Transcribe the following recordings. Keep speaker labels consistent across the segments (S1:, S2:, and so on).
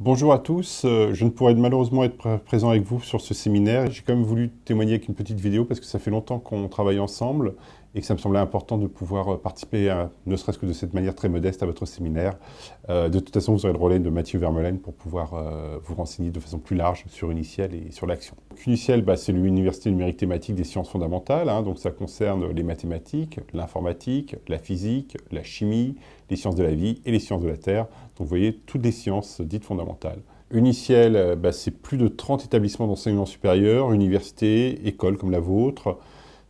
S1: Bonjour à tous, je ne pourrais malheureusement être présent avec vous sur ce séminaire. J'ai quand même voulu témoigner avec une petite vidéo parce que ça fait longtemps qu'on travaille ensemble et que ça me semblait important de pouvoir participer, ne serait-ce que de cette manière très modeste, à votre séminaire. De toute façon, vous aurez le relais de Mathieu Vermeulen pour pouvoir vous renseigner de façon plus large sur Uniciel et sur l'action. Uniciel, c'est l'Université numérique thématique des sciences fondamentales, donc ça concerne les mathématiques, l'informatique, la physique, la chimie, les sciences de la vie et les sciences de la Terre. Donc vous voyez, toutes les sciences dites fondamentales. Uniciel, c'est plus de 30 établissements d'enseignement supérieur, universités, écoles comme la vôtre.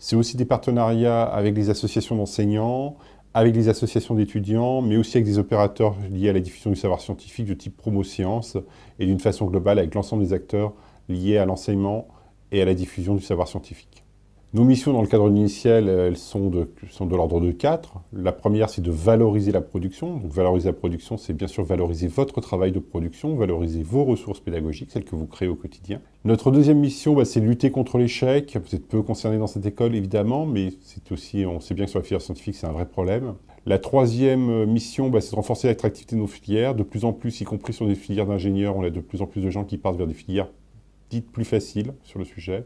S1: C'est aussi des partenariats avec les associations d'enseignants, avec les associations d'étudiants, mais aussi avec des opérateurs liés à la diffusion du savoir scientifique de type promo-sciences et d'une façon globale avec l'ensemble des acteurs liés à l'enseignement et à la diffusion du savoir scientifique. Nos missions dans le cadre initial, elles sont de l'ordre de 4. La première, c'est de valoriser la production. Donc valoriser la production, c'est bien sûr valoriser votre travail de production, valoriser vos ressources pédagogiques, celles que vous créez au quotidien. Notre deuxième mission, c'est lutter contre l'échec. Vous êtes peu concernés dans cette école, évidemment, mais c'est aussi, on sait bien que sur la filière scientifique, c'est un vrai problème. La troisième mission, c'est de renforcer l'attractivité de nos filières. De plus en plus, y compris sur des filières d'ingénieurs, on a de plus en plus de gens qui partent vers des filières dites plus faciles sur le sujet.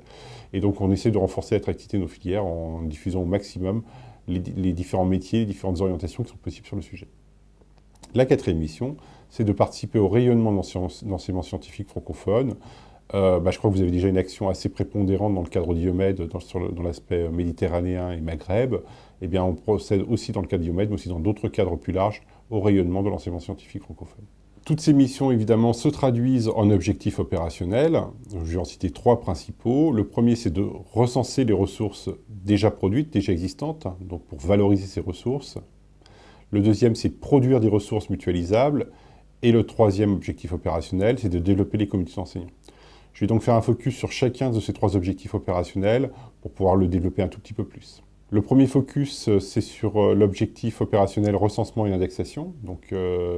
S1: Et donc on essaie de renforcer l'attractivité de nos filières en diffusant au maximum les différents métiers, les différentes orientations qui sont possibles sur le sujet. La quatrième mission, c'est de participer au rayonnement de l'enseignement scientifique francophone. Je crois que vous avez déjà une action assez prépondérante dans le cadre d'IOMED, dans l'aspect méditerranéen et Maghreb. Eh bien, on procède aussi dans le cadre d'IOMED, mais aussi dans d'autres cadres plus larges, au rayonnement de l'enseignement scientifique francophone. Toutes ces missions, évidemment, se traduisent en objectifs opérationnels. Je vais en citer 3 principaux. Le premier, c'est de recenser les ressources déjà produites, déjà existantes, donc pour valoriser ces ressources. Le deuxième, c'est de produire des ressources mutualisables. Et le troisième objectif opérationnel, c'est de développer les communautés d'enseignants. Je vais donc faire un focus sur chacun de ces 3 objectifs opérationnels pour pouvoir le développer un tout petit peu plus. Le premier focus, c'est sur l'objectif opérationnel recensement et indexation. Donc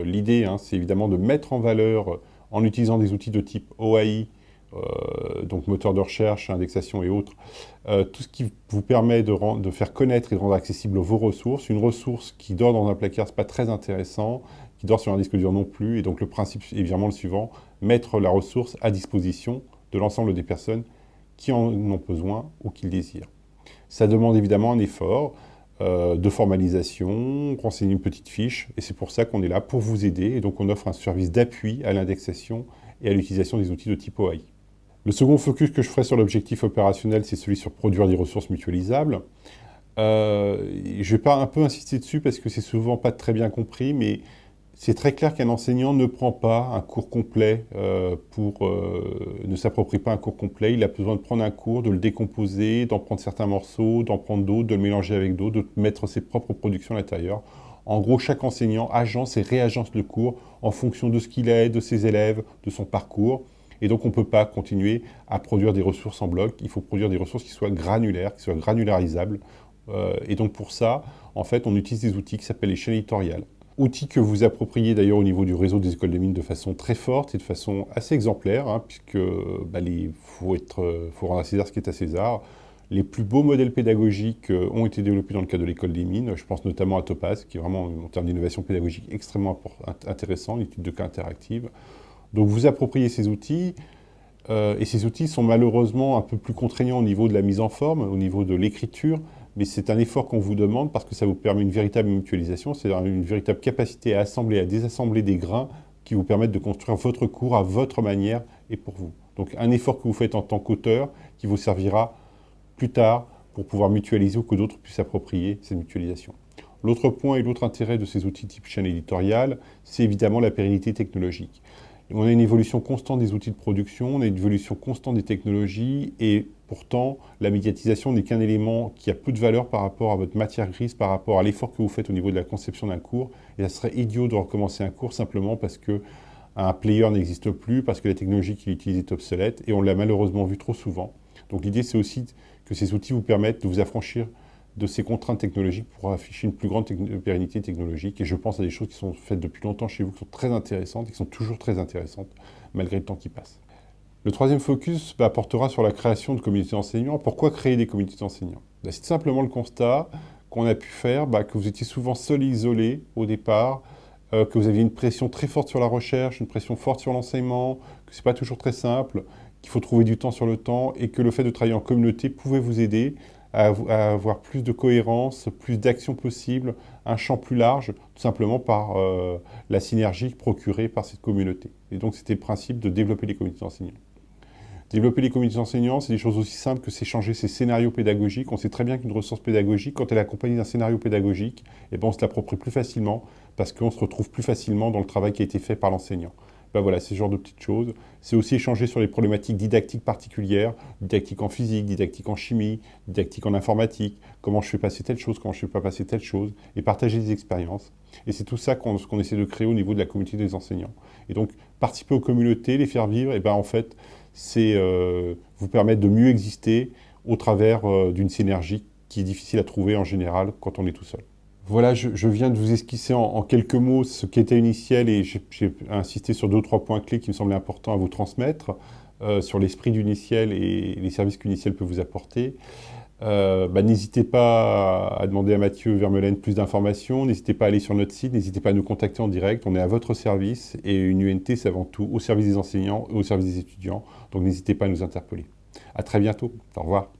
S1: l'idée, c'est évidemment de mettre en valeur, en utilisant des outils de type OAI, donc moteur de recherche, indexation et autres, tout ce qui vous permet de faire connaître et de rendre accessible vos ressources. Une ressource qui dort dans un placard, ce n'est pas très intéressant, qui dort sur un disque dur non plus. Et donc le principe est évidemment le suivant, mettre la ressource à disposition de l'ensemble des personnes qui en ont besoin ou qui le désirent. Ça demande évidemment un effort de formalisation, renseigner une petite fiche, et c'est pour ça qu'on est là, pour vous aider, et donc on offre un service d'appui à l'indexation et à l'utilisation des outils de type OAI. Le second focus que je ferai sur l'objectif opérationnel, c'est celui sur produire des ressources mutualisables. Je vais pas un peu insister dessus parce que c'est souvent pas très bien compris, mais c'est très clair qu'un enseignant ne prend pas un cours complet ne s'approprie pas un cours complet. Il a besoin de prendre un cours, de le décomposer, d'en prendre certains morceaux, d'en prendre d'autres, de le mélanger avec d'autres, de mettre ses propres productions à l'intérieur. En gros, chaque enseignant agence et réagence le cours en fonction de ce qu'il est, de ses élèves, de son parcours. Et donc, on ne peut pas continuer à produire des ressources en bloc. Il faut produire des ressources qui soient granulaires, qui soient granularisables. Et donc, pour ça, en fait, on utilise des outils qui s'appellent les chaînes éditoriales. Outils que vous appropriez d'ailleurs au niveau du réseau des écoles des mines de façon très forte et de façon assez exemplaire, puisque faut rendre à César ce qui est à César. Les plus beaux modèles pédagogiques ont été développés dans le cadre de l'école des mines. Je pense notamment à Topaz, qui est vraiment, en termes d'innovation pédagogique, extrêmement intéressant, l'étude de cas interactive. Donc vous appropriez ces outils, et ces outils sont malheureusement un peu plus contraignants au niveau de la mise en forme, au niveau de l'écriture, mais c'est un effort qu'on vous demande parce que ça vous permet une véritable mutualisation, c'est-à-dire une véritable capacité à assembler, à désassembler des grains qui vous permettent de construire votre cours à votre manière et pour vous. Donc un effort que vous faites en tant qu'auteur qui vous servira plus tard pour pouvoir mutualiser ou que d'autres puissent s'approprier cette mutualisation. L'autre point et l'autre intérêt de ces outils type chaîne éditoriale, c'est évidemment la pérennité technologique. On a une évolution constante des outils de production, on a une évolution constante des technologies et pourtant, la médiatisation n'est qu'un élément qui a peu de valeur par rapport à votre matière grise, par rapport à l'effort que vous faites au niveau de la conception d'un cours. Et ça serait idiot de recommencer un cours simplement parce qu'un player n'existe plus, parce que la technologie qu'il utilise est obsolète et on l'a malheureusement vu trop souvent. Donc l'idée, c'est aussi que ces outils vous permettent de vous affranchir de ces contraintes technologiques pour afficher une plus grande pérennité technologique. Et je pense à des choses qui sont faites depuis longtemps chez vous, qui sont très intéressantes et qui sont toujours très intéressantes, malgré le temps qui passe. Le troisième focus portera sur la création de communautés d'enseignants. Pourquoi créer des communautés d'enseignants? C'est simplement le constat qu'on a pu faire, que vous étiez souvent seul et isolé au départ, que vous aviez une pression très forte sur la recherche, une pression forte sur l'enseignement, que ce n'est pas toujours très simple, qu'il faut trouver du temps sur le temps, et que le fait de travailler en communauté pouvait vous aider à avoir plus de cohérence, plus d'actions possibles, un champ plus large, tout simplement par la synergie procurée par cette communauté. Et donc c'était le principe de développer les communautés d'enseignants. Développer les communautés d'enseignants, c'est des choses aussi simples que s'échanger ses scénarios pédagogiques. On sait très bien qu'une ressource pédagogique, quand elle est accompagnée d'un scénario pédagogique, eh ben on se l'approprie plus facilement parce qu'on se retrouve plus facilement dans le travail qui a été fait par l'enseignant. Ben voilà, c'est ce genre de petites choses. C'est aussi échanger sur les problématiques didactiques particulières, didactique en physique, didactique en chimie, didactique en informatique, comment je fais passer telle chose, comment je ne fais pas passer telle chose, et partager des expériences. Et c'est tout ça qu'on essaie de créer au niveau de la communauté des enseignants. Et donc, participer aux communautés, les faire vivre, et ben en fait, c'est vous permettre de mieux exister au travers d'une synergie qui est difficile à trouver en général quand on est tout seul. Voilà, je viens de vous esquisser en quelques mots ce qu'était Uniciel et j'ai insisté sur 2 ou 3 points clés qui me semblaient importants à vous transmettre sur l'esprit d'Uniciel et les services qu'Uniciel peut vous apporter. N'hésitez pas à demander à Mathieu Vermeulen plus d'informations, n'hésitez pas à aller sur notre site, n'hésitez pas à nous contacter en direct, on est à votre service et une UNT c'est avant tout au service des enseignants et au service des étudiants, donc n'hésitez pas à nous interpeller. À très bientôt, au revoir.